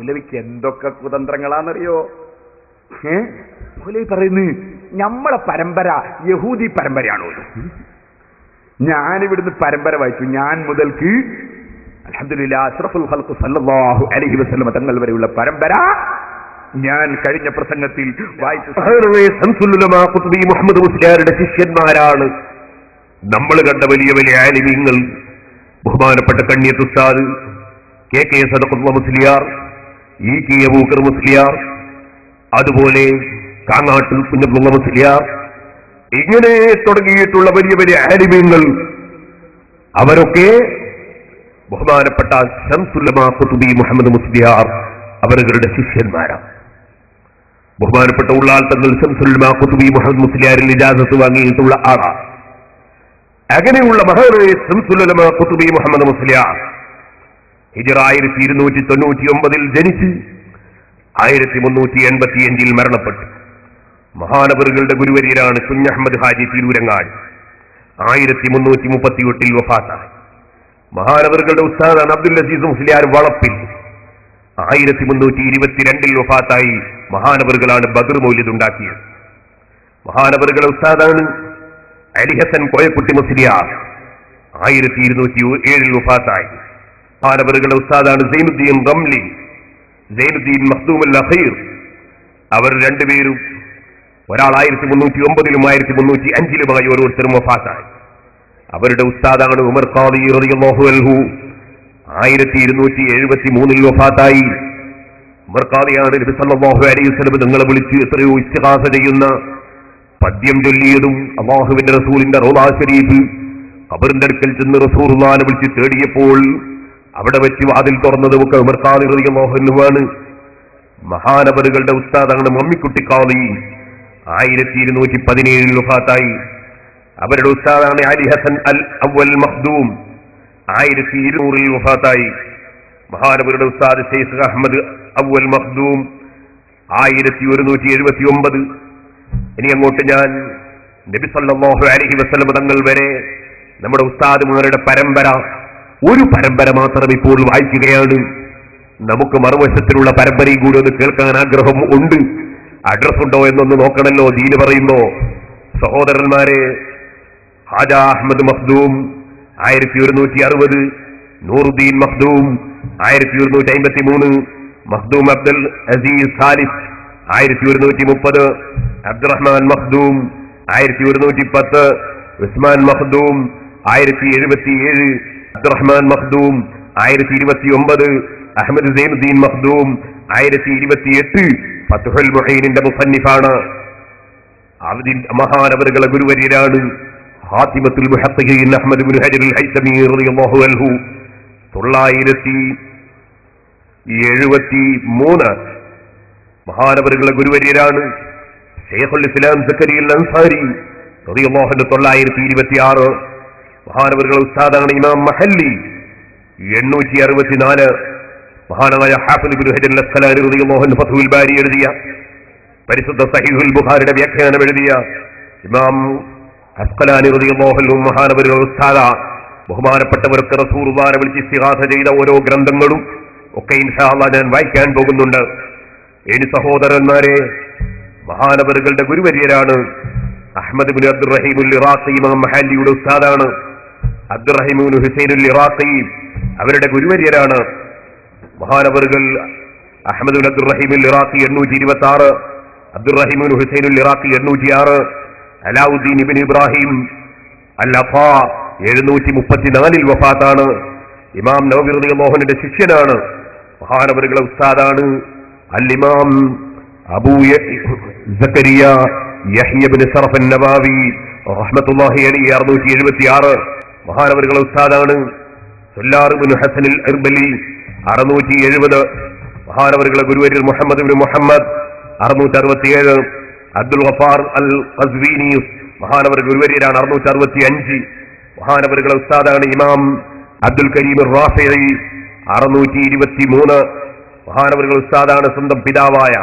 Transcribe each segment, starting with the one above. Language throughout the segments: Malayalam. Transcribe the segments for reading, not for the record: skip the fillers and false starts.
മൗലവിക്ക് എന്തൊക്കെ കുതന്ത്രങ്ങളാണെന്നറിയോ? മൗലവി പറയുന്നു നമ്മളെ പരമ്പര യഹൂദി പരമ്പരയാണോ? ഞാനിവിടുന്ന് പരമ്പര വായിച്ചു. ഞാൻ മുതൽക്ക് അൽഹംദുലില്ലാഹ് അഷ്റഫുൽ ഖൽഖ് സല്ലല്ലാഹു അലൈഹി വസല്ലം തങ്ങൾ വരെയുള്ള പരമ്പര ഞാൻ കഴിഞ്ഞ പ്രസംഗത്തിൽ വായിച്ചു. മുഹമ്മദ് മുസ്ലിയാരുടെ ശിഷ്യന്മാരാണ് നമ്മൾ കണ്ട വലിയ വലിയ ആലിമീങ്ങൾ. ബഹുമാനപ്പെട്ട കണ്ണിയത്ത് ഉസ്താദ് കെ സദഖുള്ള മുസ്ലിയാർ, കെ അബൂബക്കർ മുസ്ലിയാർ, അതുപോലെ കാങ്ങാട്ട് കുഞ്ഞബ്ദുള്ള മുസ്ലിയാർ, ഇങ്ങനെ തുടങ്ങിയിട്ടുള്ള വലിയ വലിയ ആലിമീങ്ങൾ അവരൊക്കെ ബഹുമാനപ്പെട്ട ശംസുല്ലമാ ഖുതുബി മുഹമ്മദ് മുസ്ലിയാർ അവരുടെ ശിഷ്യന്മാരാണ്. ബഹുമാനപ്പെട്ട ഉള്ളാൾ തങ്ങൾ ശംസുല്ലമാ ഖുതുബി മുഹമ്മദ് മുസ്ലിയാരിൽ ഇജാസത്ത് വാങ്ങിയിട്ടുള്ള ആളാണ്. അങ്ങനെയുള്ള മഹാനായ ശംസുല്ലമാ ഖുതുബി മുഹമ്മദ് മുസ്ലിയാർ ഹിജ്റ 1299 ജനിച്ച് 1385 മരണപ്പെട്ടു. മഹാനവറുകളുടെ ഗുരുവര്യരാണ് കുഞ്ഞഹമ്മദ് ഹാജി തിരൂരങ്ങാടി. 1338 വഫാത്തായി. മഹാനവറുകളുടെ ഉസ്താദാണ് അബ്ദുൽ അസീസ് മുസ്ലിയാർ വളപ്പിൽ. 1322 വഫാത്തായി. മഹാനവറുകളാണ് ബദർ മൗലിദ് ഉണ്ടാക്കിയത്. മഹാനവറുകളുടെ ഉസ്താദാണ് അലി ഹസൻ കോയക്കുട്ടി മുസ്ലിയാർ. 1207 വഫാത്തായി. മഹാനവറുകളുടെ ഉസ്താദാണ് സൈനുദ്ദീൻ റംലി, സൈനുദ്ദീൻ മഖ്ദൂം അൽ അഖീർ. അവർ രണ്ടുപേരും ഒരാൾ 1309 1305 ഓരോരുത്തരും വഫാത്തായി. അവരുടെ ഉസ്താദാണ് ഉമർ ഖാദി റളിയല്ലാഹു അൻഹു. 1273 വഫാത്തായി. ഉമർ ഖാദിയാണ് നബി സല്ലല്ലാഹു അലൈഹി വസല്ലം തങ്ങളെ വിളിച്ച് എത്രയോ ഇസ്തിഗാസ ചെയ്യുന്ന പദ്യം ചൊല്ലിയതും. അല്ലാഹുവിന്റെ റസൂലിന്റെ റൗള ശരീഫ് ഖബറിന്റെ അടുക്കൽ ചെന്ന് റസൂലുള്ളാഹിനെ വിളിച്ച് തേടിയപ്പോൾ അവിടെ വെച്ച് വാതിൽ തുറന്നതുമൊക്കെ ഉമർ ഖാദി റളിയല്ലാഹു അൻഹുവാണ്. മഹാനവറുകളുടെ ഉസ്താദാണ് മമ്മിക്കുട്ടി ഖാദി. 1217 വഫാത്തായി. അവരുടെ ഉസ്താദാണ് അലി ഹസൻ അൽ അവൽ മഖ്ദൂം. 1200 വഫാത്തായി. മഹാനവരുടെ ഉസ്താദ് ശൈഖ് അഹമ്മദ് അവൽ മഖ്ദൂം 1179. ഇനി അങ്ങോട്ട് ഞാൻ നബി സല്ലല്ലാഹു അലൈഹി വസല്ലം തങ്ങൾ വരെ നമ്മുടെ ഉസ്താദുമാരുടെ പരമ്പര, ഒരു പരമ്പര മാത്രം ഇപ്പോൾ വായിക്കുകയാണ്. നമുക്ക് മറുവശത്തിലുള്ള പരമ്പരയും കൂടി ഒന്ന് കേൾക്കാൻ ആഗ്രഹം ഉണ്ട്. അഡ്രസ് ഉണ്ടോ എന്നൊന്ന് നോക്കണല്ലോ ദീന് പറയുമ്പോ. സഹോദരന്മാരെ, ഹാജ അഹമ്മദ് മഖ്ദൂം 1160, നൂറുദ്ദീൻ മഖ്ദൂം 1153, മഖ്ദൂം അബ്ദുൽ അസീസ് സാലിസ് 1130, അബ്ദുറഹ്മാൻ മഖ്ദൂം 1110, ഉസ്മാൻ മഖ്ദൂം 1077, അബ്ദുറഹ്മാൻ മഖ്ദൂം 1029, അഹമ്മദ് സൈനുദ്ദീൻ മഖ്ദൂം 1028. ഫത്ഹുൽ മുഈനിന്റെ മുസന്നിഫാണ്. മഹാനവറുകളെ ഗുരുവര്യരാണ് ഹാത്തിമത്തുൽ മുഹഖഖീൻ അഹ്മദ് ഇബ്നു ഹജർ അൽ ഹൈതമി റളിയല്ലാഹു അൻഹു. 973 മഹാനവറുകളെ ഗുരുവര്യരാണ് ശൈഖുൽ ഇസ്ലാം സക്കരിയ അൽ അൻസാരി റളിയല്ലാഹു അൻഹു. 926 മഹാനവറുകളെ ഉസ്താദാണ് ഇമാം മഹല്ലി. 864 മഹാനായ ഹാഫിദ് ഇബ്നു ഹജർ അൽ അസ്ഖലാനി റളിയല്ലാഹു അൻഹു ഫത്ഹുൽ ബാരി എഴുതിയ പരിശുദ്ധ സഹീഹുൽ ബുഖാരിയുടെ വ്യാഖ്യാനം എഴുതിയ ഇമാം അസ്ഖലാനി റളിയല്ലാഹു അൻഹു മഹാനവറുകളുടെ ഉസ്താദ. ബഹുമാനപ്പെട്ടവർക്ക് റസൂലുള്ളാഹിനെ വിളിച്ച് ഇസ്തിഗാസ ചെയ്ത ഓരോ ഗ്രന്ഥങ്ങളും ഒക്കെ ഇൻഷാ അല്ലാഹ് ഞാൻ വായിക്കാൻ പോകുന്നുണ്ട്. ഇനി സഹോദരന്മാരെ, മഹാനവറുകളുടെ ഗുരുവര്യരാണ് അഹ്മദ് ഇബ്നു അബ്ദുറഹീം അൽ ഇറാഖി. ഇമാം മഹല്ലിയുടെ ഉസ്താദാണ് അബ്ദുറഹീം ഇബ്നു ഹുസൈൻ അൽ ഇറാഖി. അവരുടെ ഗുരുവര്യരാണ് മഹാനവറുകൾ അഹ്മദ് ഇബ്നു അബ്ദുറഹീം അൽ ഇറാഖി 826, അബ്ദുറഹീം ഇബ്നു ഹുസൈൻ അൽ ഇറാഖി 806, അലാവുദ്ദീൻ ഇബ്നു ഇബ്രാഹിം അൽ അഫാ 734 വഫാത്താണ്. ഇമാം നവവി റളിയല്ലാഹു അൻഹുവിന്റെ ശിഷ്യനാണ്. മഹാനവറുകളെ ഉസ്താദാണ് അൽ ഇമാം അബൂ സക്കരിയ യഹ്യ ഇബ്നു ശറഫ് അൻ-നവാവി റഹ്മത്തുള്ളാഹി അലൈഹി 676. മഹാനവറുകളെ ഉസ്താദാണ് സുല്ലാർ ഇബ്നു ഹസൻ അൽ ഇർബലി 670. മഹാനവറുകളെ ഗുരുവര്യർ മുഹമ്മദ് ഇബ്നു മുഹമ്മദ് 667. അബ്ദുൽ ഗഫാർ അൽ ഖസ്വീനി മഹാനവറുടെ ഗുരുവര്യരാണ് 665. മഹാനവറുകളെ ഉസ്താദാണ് ഇമാം അബ്ദുൽ കരീം റാഫിഈ 623. മഹാനവറുകളെ ഉസ്താദാണ് സ്വന്തം പിതാവായ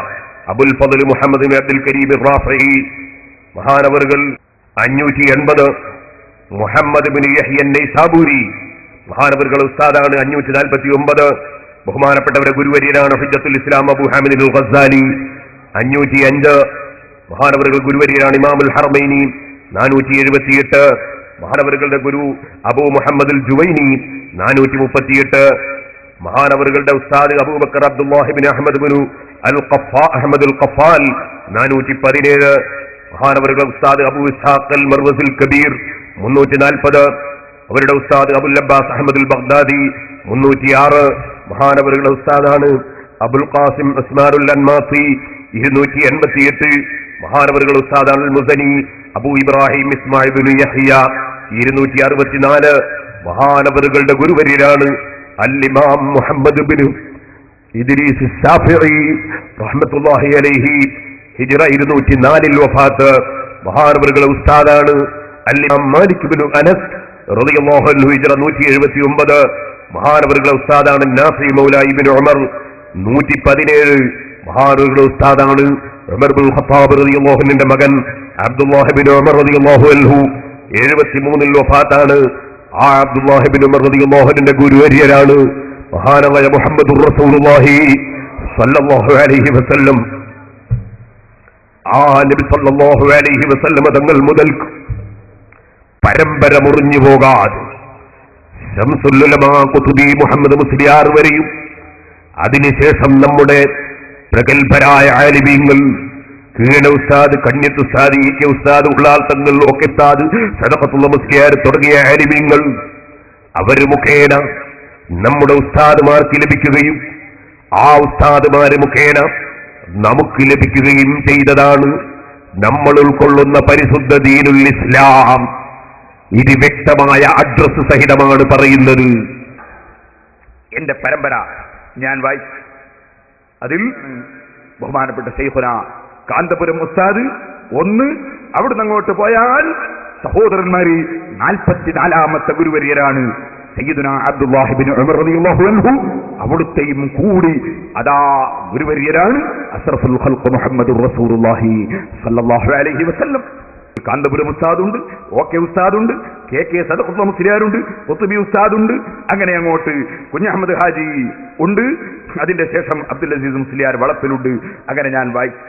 അബുൽ ഫദ്ൽ മുഹമ്മദ് ബിൻ അബ്ദുൽ കരീം റാഫിഈ. മഹാനവറുകൾ 580. മുഹമ്മദ് ബിൻ യഹ്യ നൈസാബൂരി മഹാനവറുകളെ ഉസ്താദാണ് 549. ബഹുമാനപ്പെട്ടവരുടെ ഗുരുവര്യനാണ് ഹുജ്ജത്തുൽ ഇസ്ലാം അബൂ ഹാമിദ് അൽ ഗസ്സാലി 505. മഹാനവറുകൾ ഗുരുവര്യനാണ് ഇമാമുൽ ഹറമൈനി 478. മഹാനവറുകളുടെ ഗുരു അബൂ മുഹമ്മദ് അൽ ജുവൈനി 438. മഹാനവറുകളുടെ ഉസ്താദ് അബൂബക്കർ അബ്ദുല്ലാഹിബിൻ അഹമ്മദ് ബിൻ അഹമ്മദ് അൽ ഖഫാൽ 417. മഹാനവറുകളുടെ ഉസ്താദ് അബൂ ഇസ്ഹാഖ് അൽ മർവസിൽ കബീർ 340. അവരുടെ ഉസ്താദ് അബുൽ അബ്ബാസ് അഹമ്മദ് അൽ ബഗ്ദാദി 306. മഹാനവറുകളുടെ ഉസ്താദാണ് അബുൽ ഖാസിം ഉസ്മാനുൽ അൻമാസി 288. മഹാനവറുകളുടെ ഉസ്താദാണ് അൽ മുസനി അബൂ ഇബ്രാഹിം ഇസ്മായിൽ ബിൻ യഹ്യ 264. മഹാനവറുകളുടെ ഗുരുവര്യരാണ് അൽ ഇമാം മുഹമ്മദ് ബിൻ ഇദ്രീസ് ശാഫിഈ റഹ്മത്തുള്ളാഹി അലൈഹി ഹിജ്റ 204 വഫാത്ത്. മഹാനവറുകളുടെ ഉസ്താദാണ് അൽ ഇമാം മാലിക് ബിൻ അനസ് റളിയല്ലാഹു അൻഹു ഹിജ്റ 179. മഹാനവറുകളുടെ ഉസ്താദാണ് നാഫി മൗല ഇബ്നു ഉമർ 117. മഹാനവറുകളുടെ ഉസ്താദാണ് ഉമർ ബിൻ ഖത്താബ് റളിയല്ലാഹു അൻഹുവിന്റെ മകൻ അബ്ദുല്ലാഹി ബിൻ ഉമർ റളിയല്ലാഹു അൻഹു 73 വഫാത്താണ്. ആ അബ്ദുല്ലാഹി ബിൻ ഉമർ റളിയല്ലാഹു അൻഹുവിന്റെ ഗുരുവര്യരാണ് മഹാനായ മുഹമ്മദുർ റസൂലുള്ളാഹി സ്വല്ലല്ലാഹു അലൈഹി വസല്ലം. ആ നബി സ്വല്ലല്ലാഹു അലൈഹി വസല്ലം തങ്ങൾ മുതൽ പരമ്പര മുറിഞ്ഞു പോകാതെ ശംസുൽ ഉലമാ ഖുതുബി മുഹമ്മദ് മുസ്ലിയാർ വരെയും അതിനുശേഷം നമ്മുടെ പ്രഗത്ഭരായ ആലിമീങ്ങൾ കീഴ ഉസ്താദ്, കണ്യത്ത് ഉസ്താദ്, ഇ കെ ഉസ്താദ്, ഉള്ളാൽ തങ്ങൾ, ഒക്കെ ഉസ്താദ്, സദഖത്തുള്ള മുസ്ലിയാർ തുടങ്ങിയ ആലിമീങ്ങൾ അവർ മുഖേന നമ്മുടെ ഉസ്താദുമാർക്ക് ലഭിക്കുകയും ആ ഉസ്താദുമാര് മുഖേന നമുക്ക് ലഭിക്കുകയും ചെയ്തതാണ് നമ്മൾ ഉൾക്കൊള്ളുന്ന പരിശുദ്ധ ദീനുൽ ഇസ്ലാം. ഇത് വ്യക്തമായ അഡ്രസ് സഹിതമാണ് പറയുന്നത്. എന്റെ പരമ്പര ഞാൻ വായിച്ചു. അതിൽ ബഹുമാനപ്പെട്ട ശൈഖുന കാന്തപുരം ഉസ്താദ് 1, അവിടുന്ന് അങ്ങോട്ട് പോയാൽ സഹോദരന്മാര് 44ാമത്തെ ഗുരുവര്യരാണ് സയ്യിദുന അബ്ദുല്ലാഹി ബിൻ ഉമർ റളിയല്ലാഹു അൻഹു. അവിടുത്തെയും കൂടി അതാ ഗുരുവര്യരാണ് അഷ്റഫുൽ ഖൽഖ് മുഹമ്മദുർ റസൂലുള്ളാഹി സ്വല്ലല്ലാഹു അലൈഹി വസല്ലം. Kanthapuram ഉസ്താദുണ്ട്, okay ഉസ്താദുണ്ട്, K K Sadakathulla മുസ്ലിയാരുണ്ട്, ഖുത്ബി ഉസ്താദുണ്ട്, അങ്ങനെ അങ്ങോട്ട് കുഞ്ഞഹമ്മദ് ഹാജി ഉണ്ട്. അതിന്റെ ശേഷം അബ്ദുൽ അസീസ് മുസ്ലിയാർ വളപ്പിലുണ്ട്. അങ്ങനെ ഞാൻ വായിച്ചു.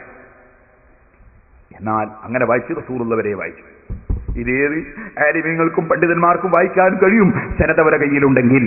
എന്നാൽ അങ്ങനെ വായിച്ച് റസൂലുള്ളവരെ വായിച്ചു. ഇതേത് ആലിമീങ്ങൾക്കും പണ്ഡിതന്മാർക്കും വായിക്കാൻ കഴിയും, ജനതവരെ കയ്യിലുണ്ടെങ്കിൽ.